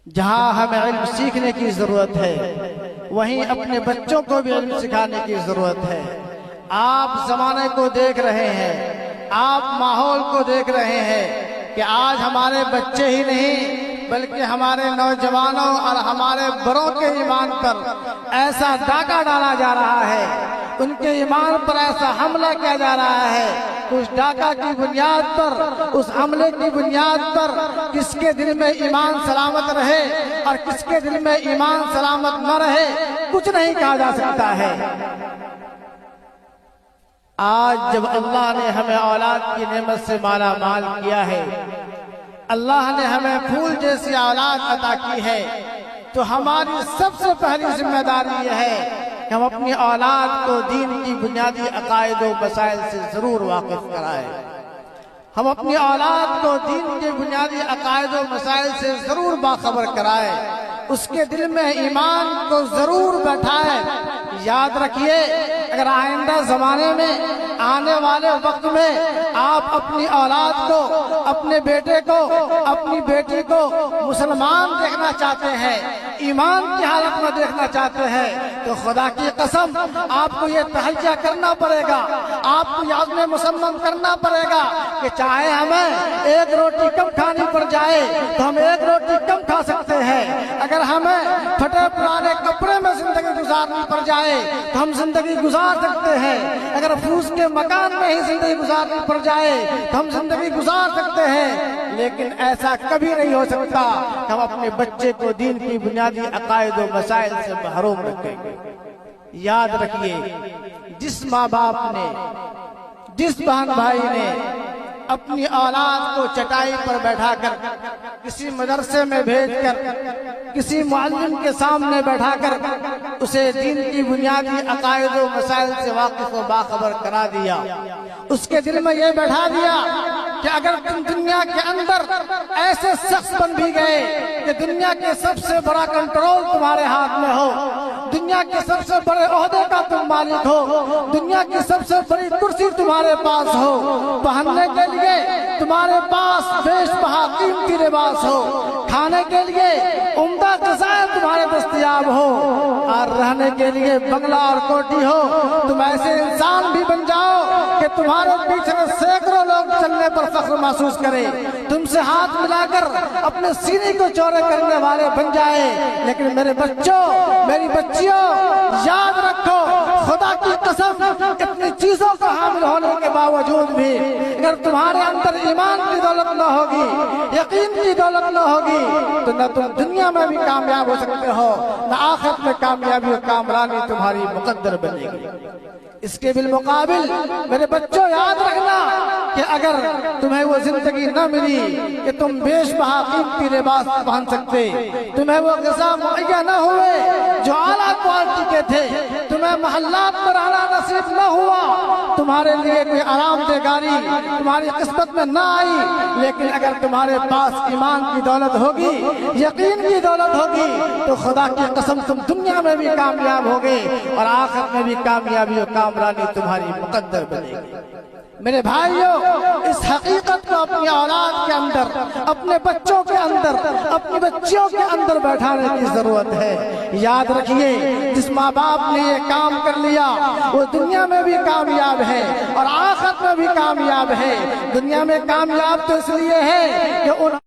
جہاں ہمیں علم سیکھنے کی ضرورت ہے وہیں اپنے بچوں کو بھی علم سکھانے کی ضرورت ہے۔ آپ زمانے کو دیکھ رہے ہیں، آپ ماحول کو دیکھ رہے ہیں کہ آج ہمارے بچے ہی نہیں بلکہ ہمارے نوجوانوں اور ہمارے بڑوں کے ایمان پر ایسا ڈاکہ ڈالا جا رہا ہے، ان کے ایمان پر ایسا حملہ کیا جا رہا ہے کہ اس ڈاکہ کی بنیاد پر، اس حملے کی بنیاد پر کس کے دل میں ایمان سلامت رہے اور کس کے دل میں ایمان سلامت نہ رہے کچھ نہیں کہا جا سکتا ہے۔ آج جب اللہ نے ہمیں اولاد کی نعمت سے مالا مال کیا ہے، اللہ نے ہمیں پھول جیسی اولاد عطا کی ہے، تو ہماری سب سے پہلی ذمہ داری یہ ہے کہ ہم اپنی اولاد کو دین کی بنیادی عقائد و مسائل سے ضرور واقف کرائیں۔ ہم اپنی اولاد کو دین کے بنیادی عقائد و مسائل سے ضرور باخبر کرائیں، اس کے دل میں ایمان کو ضرور بیٹھائیں۔ یاد رکھیے، اگر آئندہ زمانے میں، آنے والے وقت میں آپ اپنی اولاد کو، اپنے بیٹے کو، اپنی بیٹی کو مسلمان دیکھنا چاہتے ہیں، ایمان کی حالت میں دیکھنا چاہتے ہیں، تو خدا کی قسم آپ کو یہ تہیہ کرنا پڑے گا، آپ کو یہ عزم مصمم کرنا پڑے گا کہ چاہے ہمیں ایک روٹی کم کھانی پڑ جائے تو ہم ایک روٹی کم کھا سکتے ہیں، اگر ہمیں پھٹے پرانے کپڑے میں زندگی گزارنی پڑ جائے تو ہم زندگی گزار سکتے ہیں، اگر پھوس کے مکان میں ہی زندگی گزارنی پڑ جائے تو ہم زندگی گزار سکتے ہیں، لیکن ایسا کبھی نہیں ہو سکتا کہ ہم اپنے بچے کو دین کی بنیادی عقائد و مسائل سے محروم رکھیں گے۔ یاد رکھیے، جس ماں باپ نے، جس بہن بھائی نے اپنی اولاد کو چٹائی پر بیٹھا کر، کسی مدرسے میں بھیج کر، کسی معلم کے سامنے بیٹھا کر اسے دین کی بنیادی عقائد و مسائل سے واقف و باخبر کرا دیا، اس کے دل میں یہ بیٹھا دیا کہ اگر تم دنیا کے اندر ایسے شخص بن بھی گئے کہ دنیا کے سب سے بڑا کنٹرول تمہارے ہاتھ میں ہو، دنیا کے سب سے بڑے عہدے کا تم مالک ہو، دنیا کی سب سے بڑی کرسی تمہارے پاس ہو، پہننے کے لیے تمہارے پاس بیش بہا قیمتی لباس ہو، کھانے کے لیے عمدہ غذائیں تمہارے دستیاب ہو، اور رہنے کے لیے بنگلہ اور کوٹھی ہو، تم ایسے انسان بھی بن جاؤ کہ تمہارے پیچھے سینکڑوں لوگ چلنے پر فخر محسوس کرے، تم سے ہاتھ ملا کر اپنے سینے کو چوڑے کرنے والے بن جائے، لیکن میرے بچوں، میری بچیوں، یاد رکھو، خدا کی قسم اتنی چیزوں کا حامل ہونے کے باوجود بھی اگر تمہارے اندر ایمان کی دولت نہ ہوگی، یقین کی دولت نہ ہوگی، تو نہ تم دنیا میں بھی کامیاب ہو سکتے ہو، نہ آخرت میں کامیابی و کامرانی تمہاری مقدر بنے گی۔ اس کے بالمقابل میرے بچوں، یاد رکھنا کہ اگر تمہیں وہ زندگی نہ ملی کہ تم بیش بہا قیمتی لباس پہن سکتے، تمہیں وہ غذا مہیا نہ ہوئے جو اعلیٰ کوالٹی کے تھے، تمہیں محلات میں رہنا نصیب نہ ہوا، تمہارے لیے کوئی آرام دہ گاڑی تمہاری قسمت میں نہ آئی، لیکن اگر تمہارے پاس ایمان کی دولت ہوگی، یقین کی دولت ہوگی، تو خدا کی قسم تم دنیا میں بھی کامیاب ہوگے اور آخرت میں بھی کامیابی و کامرانی تمہاری مقدر بنے گی۔ میرے بھائیوں، اس حقیقت کو اپنی اولاد کے اندر، اپنے بچوں کے اندر، اپنی بچیوں کے اندر بیٹھانے کی ضرورت ہے۔ یاد رکھیے، جس ماں باپ نے یہ کام کر لیا وہ دنیا میں بھی کامیاب ہے اور آخرت میں بھی کامیاب ہے۔ دنیا میں کامیاب تو اس لیے ہے کہ ان